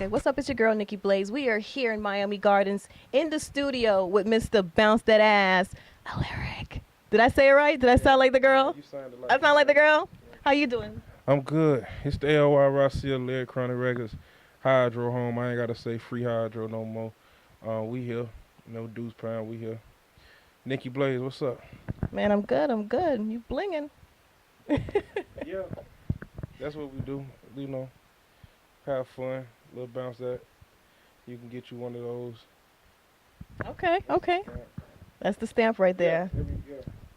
Okay, what's up? It's your girl, Nikki Blaze. We are here in Miami Gardens in the studio with Mr. Bounce That Ass, Alyric. Did I say it right? Did I sound like the girl? You sounded I like sound like the girl? How you doing? I'm good. It's the LYRC Alyric Chronic Records. Hydro home. I ain't gotta say free hydro no more. We here. No Deuce Pound, we here. Nikki Blaze, what's up? Man, I'm good. I'm good. You blinging. Yeah. That's what we do. You know, have fun. Little bounce that. You can get you one of those. Okay, okay. Yeah. That's the stamp right there.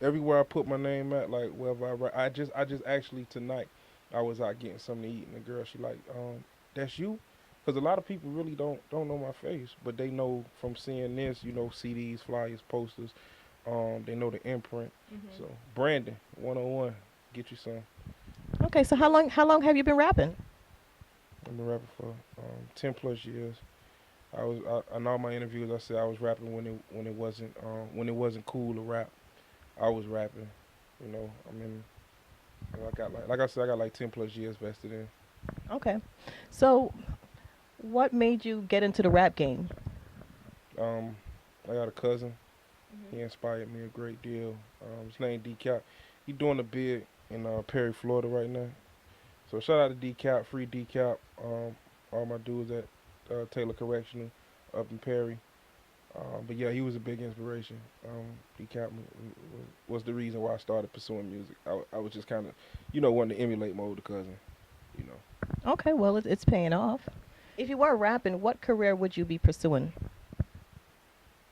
Everywhere I put my name at, like wherever I write, I just actually tonight, I was out getting something to eat, and the girl, she like, that's you, because a lot of people really don't know my face, but they know from seeing this, you know, CDs, flyers, posters, they know the imprint. So Brandon, 101, get you some. Okay, so how long have you been rapping? I've been rapping for 10 plus years. In all my interviews, I said I was rapping when it wasn't cool to rap. I was rapping, you know. I mean, I got like I said, I got like 10 plus years vested in. Okay. So, what made you get into the rap game? Um, I got a cousin. He inspired me a great deal. His name D Cap. He doing a bid in Perry, Florida right now. So shout out to D Cap, free D Cap. All my dudes at Taylor Correctional up in Perry. But yeah, he was a big inspiration. D-Cap was the reason why I started pursuing music. I was just kind of, wanting to emulate my older cousin, you know. Okay, well, it's paying off. If you were rapping, what career would you be pursuing?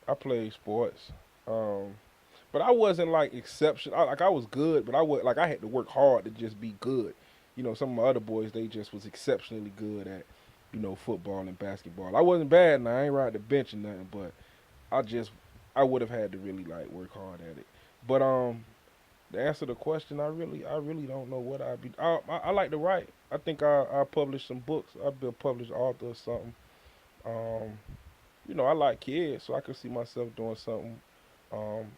I played sports, but I wasn't like exceptional. I was good, but I had to work hard to just be good. You know, some of my other boys, they just was exceptionally good at, football and basketball. I wasn't bad, and I ain't ride the bench or nothing, but I would have had to really like work hard at it. But to answer the question, I really don't know what I'd be. I like to write. I think I publish some books. I'd be a published author or something. Um, I like kids, so I could see myself doing something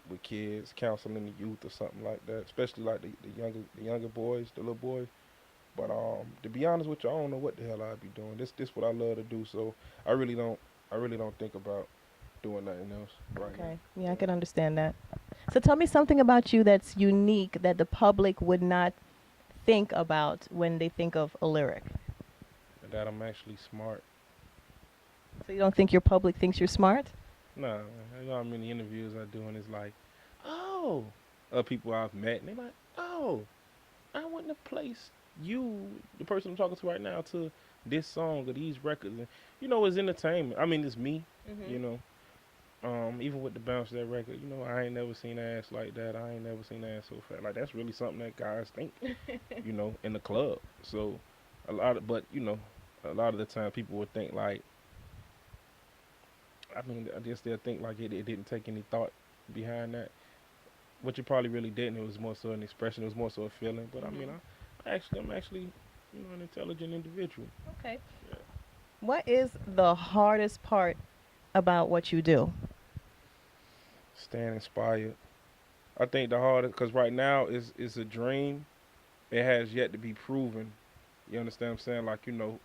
with kids, counseling the youth or something like that. Especially like the younger boys, the little boys. But to be honest with you, I don't know what the hell I'd be doing. This what I love to do. So I really don't think about doing nothing else right Okay, now. yeah, I can understand that. So tell me something about you that's unique that the public would not think about when they think of a lyric. And that I'm actually smart. So you don't think your public thinks you're smart? Nah, you know how many interviews I do and it's like, oh, people I've met and they're like, oh, I wouldn't have placed you, the person I'm talking to right now, to this song or these records. And, it's entertainment. I mean, it's me, you know. Even with the bounce of that record, I ain't never seen ass like that. I ain't never seen ass so fat. Like that's really something that guys think, in the club. So a lot of the time people would think like, I mean, I guess they'll think like it didn't take any thought behind that. Which it probably really didn't. It was more so an expression. It was more so a feeling. But I mean, I'm actually, an intelligent individual. Okay. Yeah. What is the hardest part about what you do? Staying inspired. I think the hardest, because right now is a dream. It has yet to be proven. You understand what I'm saying? Like,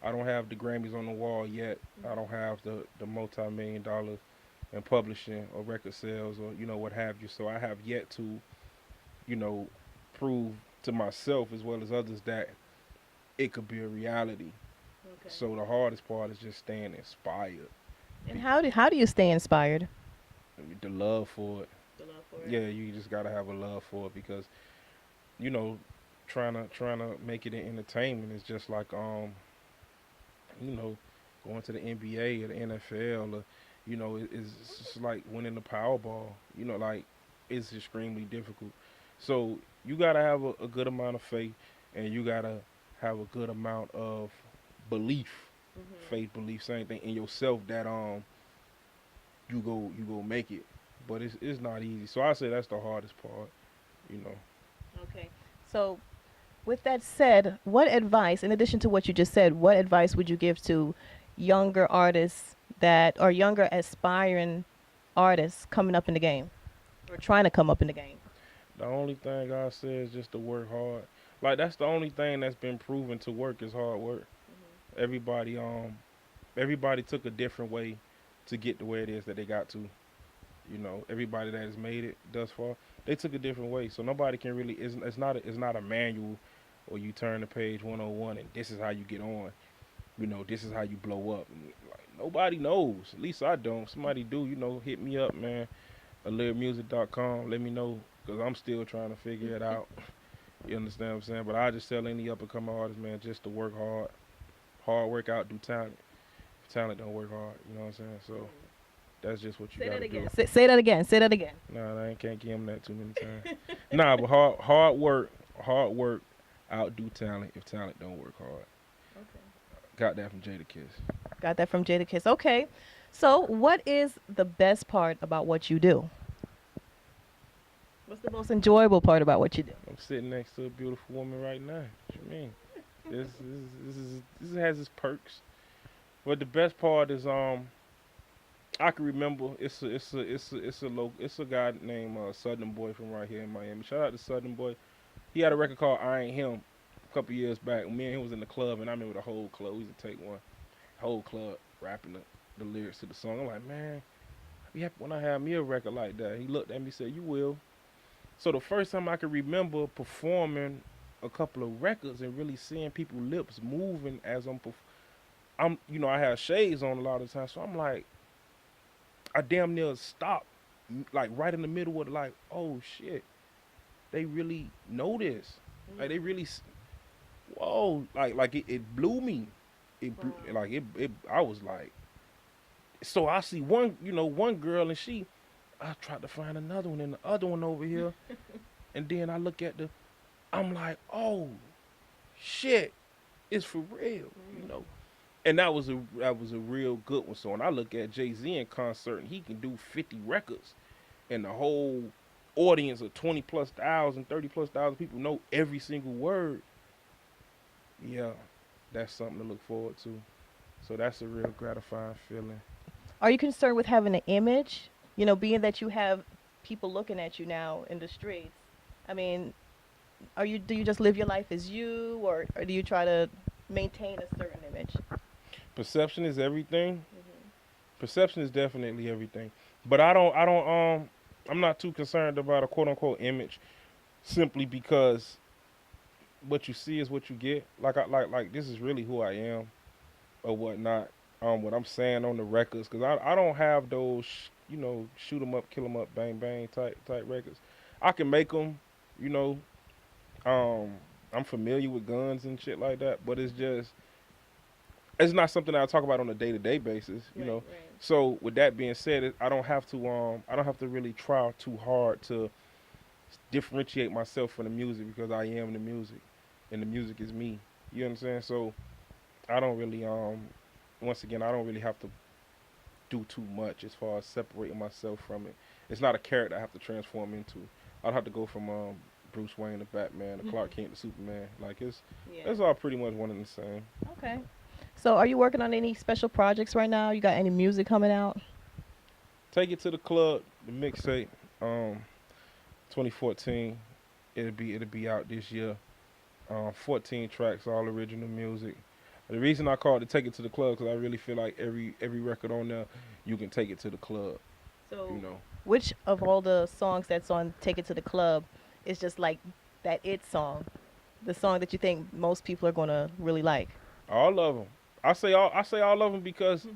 I don't have the Grammys on the wall yet. I don't have the multi-million-dollar in publishing or record sales or, what have you. So I have yet to, prove to myself as well as others that it could be a reality. Okay. So the hardest part is just staying inspired. And how do you stay inspired? The love for it. The love for Yeah, you just gotta have a love for it because, you know, trying to make it in entertainment is just like you know, going to the NBA or the NFL or it's just like winning the Powerball. Like it's extremely difficult. So you gotta have a good amount of faith and you gotta have a good amount of belief, faith, belief, same thing in yourself that you go make it. But it's not easy. So I say that's the hardest part, you know. Okay. So, with that said, what advice, in addition to what you just said, what advice would you give to younger artists or younger aspiring artists coming up in the game or trying to come up in the game? The only thing I say is just to work hard. Like that's the only thing that's been proven to work is hard work. Everybody everybody took a different way to get to where it is that they got to. You know, everybody that has made it thus far, they took a different way. So nobody can really. It's not a manual, or you turn to page 101 and this is how you get on. You know, this is how you blow up. And, like, nobody knows. At least I don't. Somebody do. You know, hit me up, man. Alyricmusic.com. Let me know because I'm still trying to figure it out. You understand what I'm saying? But I just tell any up and coming artist, man, just to work hard. Hard work out, do talent. If talent don't work hard, you know what I'm saying? So that's just what you Say that gotta again. do. Say that again. Say that again. Nah, I ain't can't give him that too many times. Nah, but hard work outdo talent if talent don't work hard. Okay. Got that from Jada Kiss. Got that from Jadakiss. Okay. So, what is the best part about what you do? What's the most enjoyable part about what you do? I'm sitting next to a beautiful woman right now. What you mean? This has its perks. But the best part is I can remember it's a guy named Southern Boy from right here in Miami. Shout out to Southern Boy. He had a record called I Ain't Him a couple years back. Me and him was in the club and I remember the whole club. We used to take one, whole club rapping the lyrics to the song. I'm like, man, I'd be happy when I have me a record like that. He looked at me and said, you will. So the first time I can remember performing a couple of records and really seeing people's lips moving as I'm you know I have shades on a lot of times, so I'm like I damn near stopped like right in the middle of like oh shit they really know this like they really whoa like it blew me like it I was like so I see one you know one girl and she I tried to find another one and the other one over here and then I look at the I'm like oh shit it's for real you know. And that was a real good one. So when I look at Jay-Z in concert and he can do 50 records and the whole audience of 20 plus thousand, 30 plus thousand people know every single word, yeah, that's something to look forward to. So that's a real gratifying feeling. Are you concerned with having an image? You know, being that you have people looking at you now in the streets. I mean, do you just live your life as you, or do you try to maintain a certain image? Perception is everything. Hmm. Perception is definitely everything. But I'm not too concerned about a quote unquote image simply because what you see is what you get. Like this is really who I am or whatnot. What I'm saying on the records, because I don't have those you know shoot 'em up, kill 'em up, bang bang type records. I can make them, you know. Um, I'm familiar with guns and shit like that, but it's not something that I talk about on a day to day basis, you Right, know. right. So with that being said, I don't have to really try too hard to differentiate myself from the music because I am the music, and the music is me. You understand? So I don't really once again I don't really have to do too much as far as separating myself from it. It's not a character I have to transform into. I'd have to go from Bruce Wayne to Batman to Clark Kent to Superman. Like Yeah. it's all pretty much one and the same. Okay. So, are you working on any special projects right now? You got any music coming out? Take it to the club, the mixtape, 2014. It'll be out this year. 14 tracks, all original music. The reason I call it Take It to the Club because I really feel like every record on there, you can take it to the club. You So, know, which of all the songs that's on Take It to the Club is just like that it song? The song that you think most people are going to really like? all of them. I say all of them because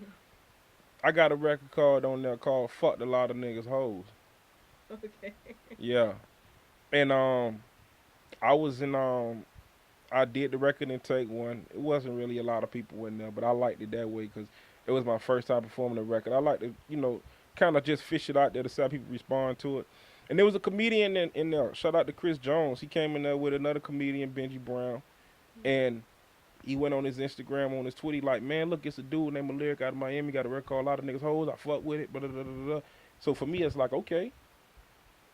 I got a record card on there called "Fucked a Lot of Niggas Hoes." Okay. Yeah, and I was in I did the record and take one. It wasn't really a lot of people in there, but I liked it that way because it was my first time performing the record. I like to, you know, kind of just fish it out there to see how people respond to it. And there was a comedian in there. Shout out to Chris Jones. He came in there with another comedian, Benji Brown, and he went on his Instagram, on his Twitter, like, man, look, it's a dude named Alyric out of Miami. Got a record called A Lot of Niggas Hoes. I fuck with it. Blah, blah, blah, blah, blah. So for me, it's like, okay.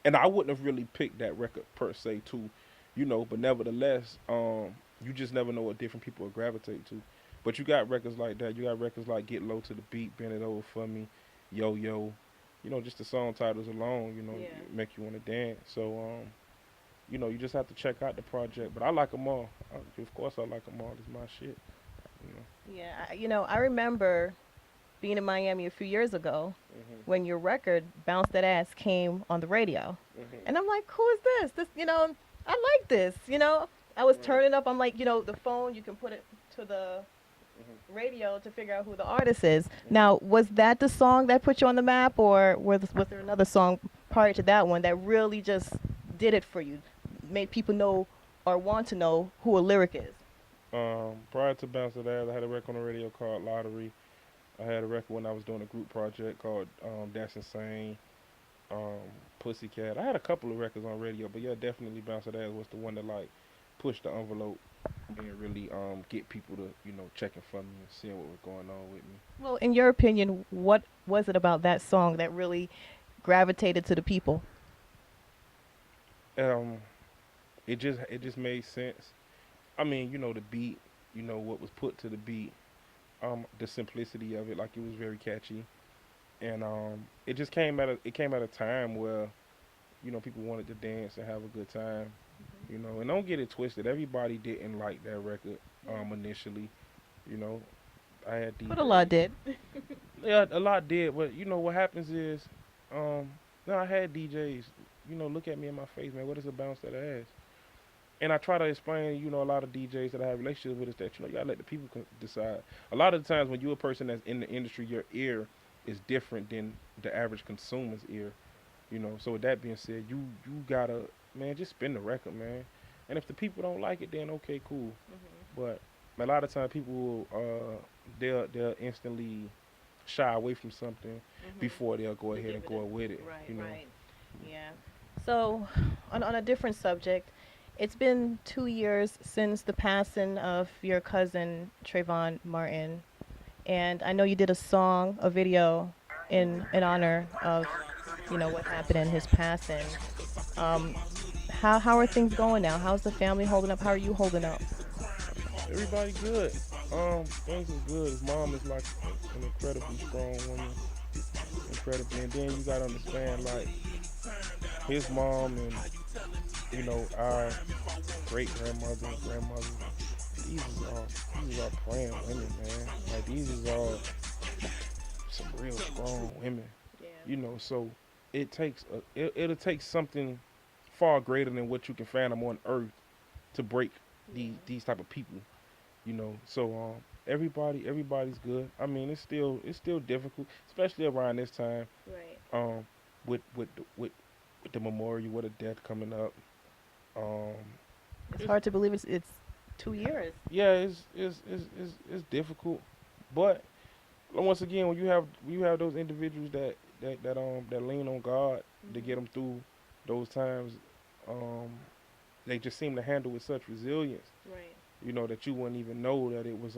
And I wouldn't have really picked that record per se, too, you know. But nevertheless, you just never know what different people will gravitate to. But you got records like that. You got records like Get Low to the Beat, Bend It Over for Me, Yo Yo. You know, just the song titles alone, you know, Yeah. make you want to dance. So, you know, you just have to check out the project. But I like them all. Of course, I like them all. It's my shit. You know. Yeah, I remember being in Miami a few years ago Mhm. when your record Bounce That Ass came on the radio. Mhm. And I'm like, who is this? I like this. I was Right. turning up. I'm like, the phone, you can put it to the Mhm. radio to figure out who the artist is. Mhm. Now, was that the song that put you on the map, or was there another song prior to that one that really just did it for you, made people know or want to know who a lyric is? Prior to Bounce That Ass, I had a record on the radio called Lottery. I had a record when I was doing a group project called That's Insane. Um, Pussycat. I had a couple of records on radio, but yeah, definitely Bounce That Ass was the one that like pushed the envelope and really get people to checking for me and seeing what was going on with me. Well, in your opinion, what was it about that song that really gravitated to the people? Um, it just made sense. I mean, the beat, what was put to the beat, the simplicity of it, like it was very catchy, and it came at a time where people wanted to dance and have a good time, and don't get it twisted. Everybody didn't like that record initially. You know, I had But a lot DJs. did. Yeah, a lot did, but what happens is, um, no, I had DJs. Look at me in my face, man. What is a bounce that ass? And I try to explain, a lot of DJs that I have relationships with is that you gotta let the people decide. A lot of the times when you're a person that's in the industry, your ear is different than the average consumer's ear. So with that being said, you gotta, man, just spin the record, man. And if the people don't like it, then okay, cool. But a lot of times people will, they'll instantly shy away from something before they'll go To ahead give and it go with it. a right, You know. right. Yeah. So, on a different subject, it's been 2 years since the passing of your cousin Trayvon Martin, and I know you did a song, a video, in honor of what happened in his passing. Um, how are things going now? How's the family holding up? How are you holding up? Everybody good. Things is good. His mom is like an incredibly strong woman, incredibly. And then you gotta understand, like his mom and our great grandmother and grandmother. These is all praying women, man. Like these is all some real strong women. So it'll take something far greater than what you can fathom on earth to break these type of people. So everybody's good. I mean, it's still difficult, especially around this time. Right. Um, with the memorial, with a death coming up. Um, It's it's hard to believe it's 2 years. yeah, it's difficult, but once again, when you have those individuals that lean on God to get them through those times, um, they just seem to handle with such resilience. Right. That you wouldn't even know that it was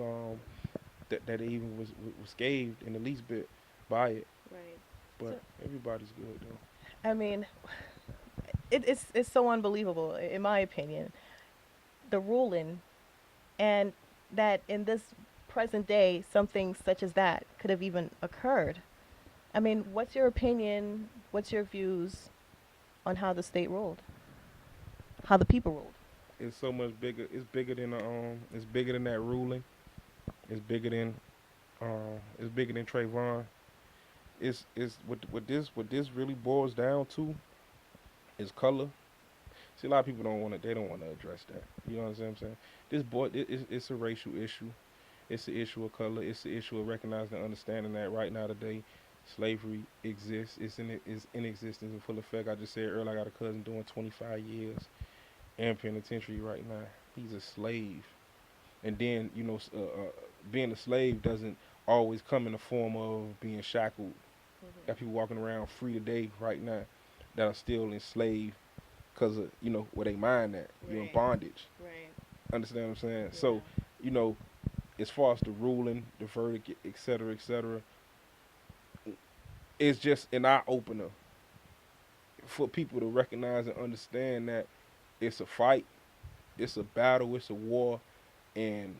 that it even was scathed in the least bit by it. Right. So, But everybody's good though. I mean, it's so unbelievable, in my opinion, the ruling, and that in this present day something such as that could have even occurred. I mean, what's your opinion? What's your views on how the state ruled, how the people ruled? It's so much bigger. It's bigger than It's bigger than that ruling. It's bigger than It's bigger than Trayvon. It's what this really boils down to is color. See, a lot of people they don't want to address that. You know what I'm saying? It's a racial issue. It's an issue of color. It's an issue of recognizing and understanding that right now today, slavery exists. It's in existence in full effect. I just said earlier, I got a cousin doing 25 years in penitentiary right now. He's a slave, and then being a slave doesn't always come in the form of being shackled. Got people walking around free today, right now, that are still enslaved because of where they mind at. You're in Right. bondage. Right. Understand what I'm saying? Yeah. So you know, as far as the ruling, the verdict, et cetera, it's just an eye opener for people to recognize and understand that it's a fight, it's a battle, it's a war, and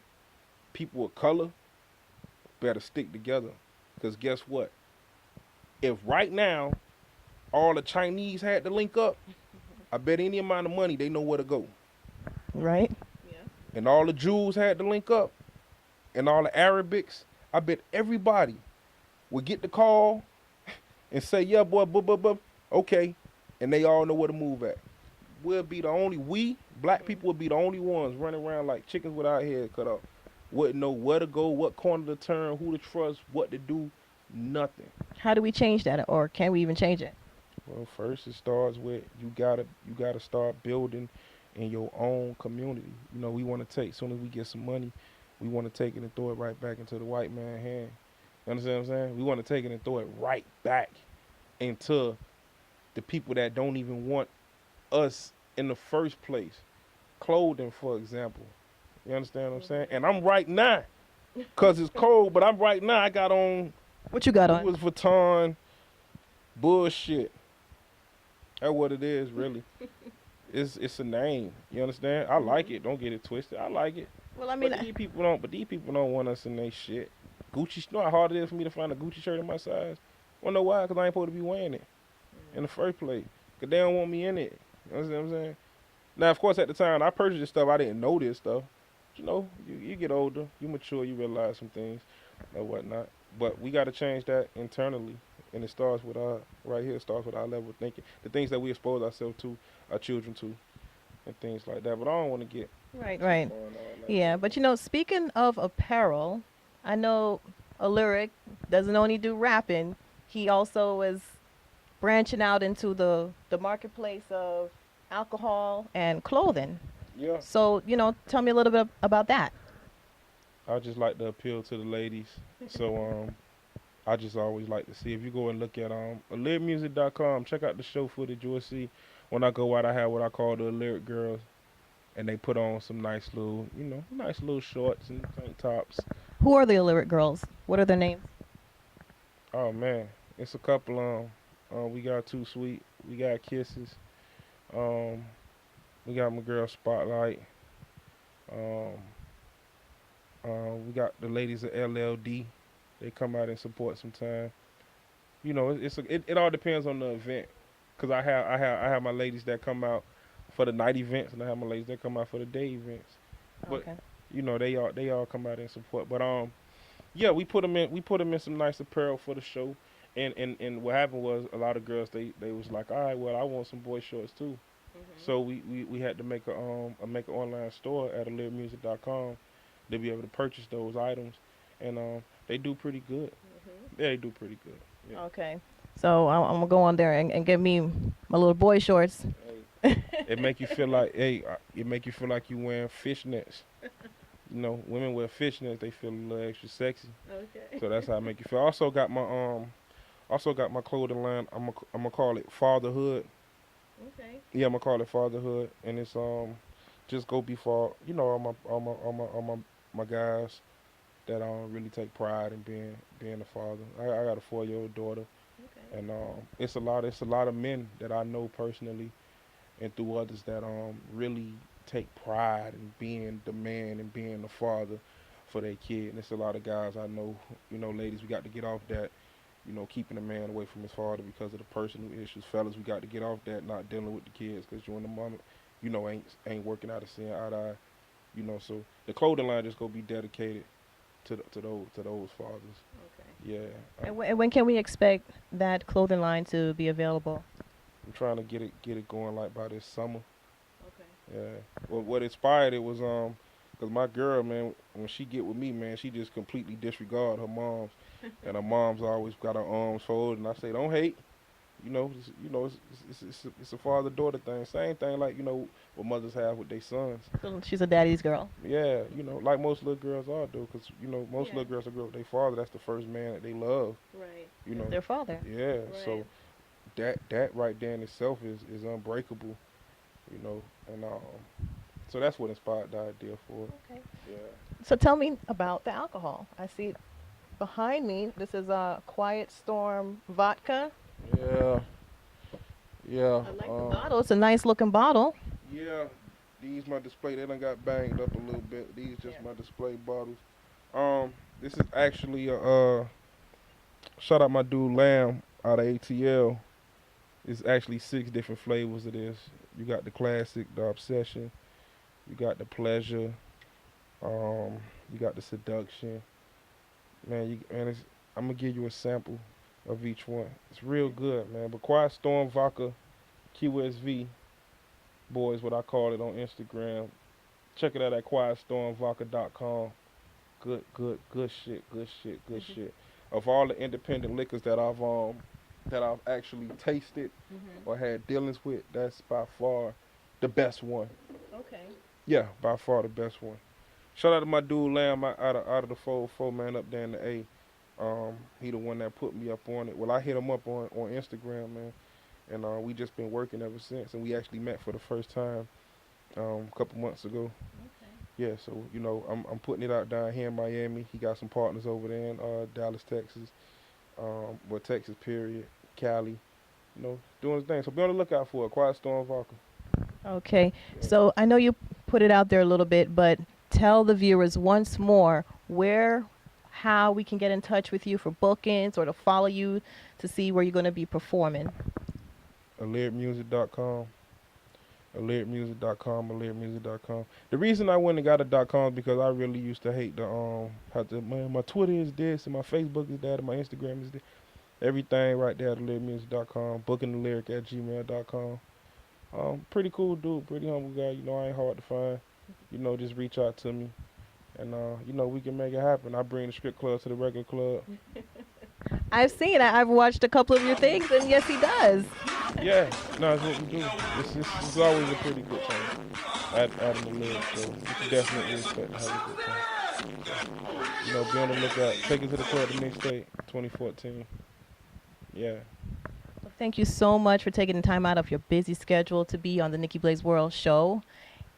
people of color better stick together. Because guess what? If right now all the Chinese had to link up, I bet any amount of money they know where to go. Right. Yeah. And all the Jews had to link up, and all the Arabics, I bet everybody would get the call and say, yeah, boy, okay. And they all know where to move at. We, black people, would be the only ones running around like chickens without head cut off. Wouldn't know where to go, what corner to turn, who to trust, what to do, nothing. How do we change that, or can we even change it? Well, first it starts with you gotta start building in your own community. We want to take, as soon as we get some money, we want to take it and throw it right back into the white man's hand. You understand what I'm saying? We want to take it and throw it right back into the people that don't even want us in the first place. Clothing, for example. You understand what I'm saying? And I'm right now, cause it's cold, but I'm right now. I got on What you got on? Louis Vuitton bullshit. That's what it is, really. It's a name. You understand? I like it. Don't get it twisted. I like it. Well, I mean, But these people don't. But these people don't want us in their shit. Gucci. You know how hard it is for me to find a Gucci shirt in my size. Wanna know why? Cause I ain't supposed to be wearing it in the first place. Cause they don't want me in it. You understand what I'm saying? Now, of course, at the time I purchased this stuff, I didn't know this stuff. You get older, you mature, you realize some things and whatnot. But we got to change that internally, and it starts with our right here. It starts with our level of thinking, the things that we expose ourselves to, our children to, and things like that. But I don't want to get right, too right. far in all that. Yeah, but speaking of apparel, I know Alyric doesn't only do rapping. He also is branching out into the marketplace of alcohol and clothing. Yeah, So, tell me a little bit about that. I just like to appeal to the ladies. So I just always like to see, if you go and look at alyricmusic.com, check out the show footage. You'll see when I go out, I have what I call the Alyric girls, and they put on some nice little shorts and tank tops. Who are the Alyric girls? What are their names? Oh man, it's a couple. We got Too Sweet, we got Kisses, um, we got my girl Spotlight, um, we got the ladies of LLD. They come out and support sometime. It all depends on the event, cause I have my ladies that come out for the night events, and I have my ladies that come out for the day events. But Okay. they all come out and support. But yeah, we put them in some nice apparel for the show, and what happened was, a lot of girls, they was like, all right, well, I want some boy shorts too. So we had to make an online store at alyricmusic.com to be able to purchase those items, and they do pretty good. Yeah, they do pretty good. Yeah. Okay. So I'm gonna go on there and get me my little boy shorts. Hey, it make you feel like it make you feel like you wearing fishnets. Women wear fishnets, they feel a little extra sexy. Okay. So that's how I make you feel. I also got my clothing line. I'm gonna call it Fatherhood. Okay. Yeah, I'm gonna call it Fatherhood, and it's just go before all my guys that really take pride in being a father. I got a 4-year-old daughter, Okay. and it's a lot of men that I know personally, and through others, that really take pride in being the man and being the father for their kid. And it's a lot of guys I know. Ladies, we got to get off that. Keeping a man away from his father because of the personal issues. Fellas, we got to get off that, not dealing with the kids, because you and the mama, ain't working out of seeing eye to eye. So the clothing line just gonna be dedicated to those fathers. Okay. Yeah, And when can we expect that clothing line to be available? I'm trying to get it going like by this summer. Okay. Yeah. Well, what inspired it was cause my girl, man, when she get with me, man, she just completely disregard her moms, and her mom's always got her arms folded. And I say, don't hate. It's a father-daughter thing. Same thing like what mothers have with their sons. So she's a daddy's girl. Yeah, like most little girls are, though, because most Yeah. little girls that grow up with their father. That's the first man that they love. Right. You know. Their father. Yeah. Right. So that right there in itself is unbreakable. And so that's what inspired the idea for it. Okay. Yeah. So tell me about the alcohol. I see behind me. This is a Quiet Storm vodka. Yeah. Yeah. I like the bottle. It's a nice looking bottle. Yeah. These my display. They done got banged up a little bit. These just Yeah. my display bottles. This is actually shout out my dude Lamb out of ATL. It's actually 6 different flavors of this. You got the classic, the obsession. You got the pleasure. Um, You got the seduction. Man, I'm gonna give you a sample of each one. It's real good, man. But Quiet Storm Vodka QSV, boys, what I call it on Instagram. Check it out at quietstormvodka.com. Good shit, good shit, good Mhm. shit. Of all the independent liquors that I've actually tasted Mhm. or had dealings with, that's by far the best one. Okay. Yeah, by far the best one. Shout out to my dude Lamb out of the four man up there in the A. He the one that put me up on it. Well, I hit him up on Instagram, man, and we just been working ever since. And we actually met for the first time a couple months ago. Okay. Yeah, so I'm putting it out down here in Miami. He got some partners over there in Dallas, Texas, well Texas period, Cali. Doing his thing. So be on the lookout for it. Quiet Storm Vodka. Okay. Yeah. So I know you put it out there a little bit, but tell the viewers once more where, how we can get in touch with you for bookings or to follow you to see where you're going to be performing. Alyricmusic.com. Alyricmusic.com. The reason I went and got a .com is because I really used to hate the how to man my Twitter is this and my Facebook is that and my Instagram is this. Everything right there at alyricmusic.com. Booking the lyric at gmail.com. Pretty cool dude, pretty humble guy. I ain't hard to find. Just reach out to me, and we can make it happen. I bring the script club to the regular club. I've seen it. I've watched a couple of your things, and yes, he does. Yeah, no, that's what we do. It's always a pretty good time at the lyric, so you can definitely expect to have a good time. So, be on the lookout. Take it to the club the mixtape 2014. Yeah. Well, thank you so much for taking the time out of your busy schedule to be on the Nikki Blaze World show,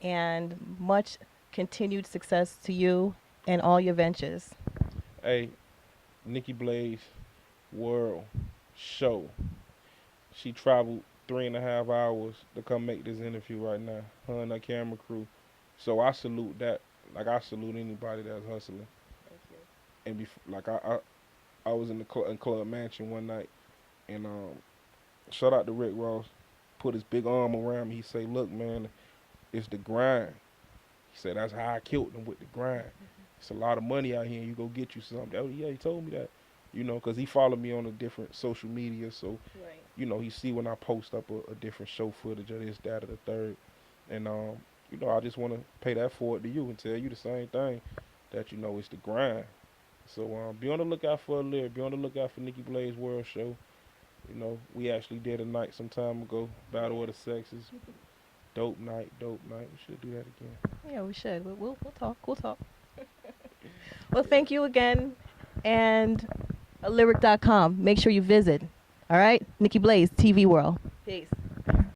and much continued success to you and all your ventures. Hey, Nikki Blaze World Show. She traveled 3.5 hours to come make this interview right now. Her and her camera crew. So I salute that. Like I salute anybody that's hustling. Thank you. And like I was in the in Club Mansion one night, and shout out to Rick Ross. Put his big arm around me. He say, "Look, man, it's the grind." He said, "That's how I killed them with the grind. It's a lot of money out here, and you go get you something." Oh yeah, he told me that. Cause he followed me on a different social media, so Right. he see when I post up a different show footage of this, that, or the third, and I just want to pay that forward to you and tell you the same thing, that it's the grind. So be on the lookout for a lyric. Be on the lookout for Nikki Blaze World Show. We actually did a night some time ago, Battle of the Sexes. Dope night, dope night. We should do that again. Yeah, we should. We'll talk. We'll talk. Well, thank you again, and lyric.com. Make sure you visit. All right, Nikki Blaze TV World. Peace.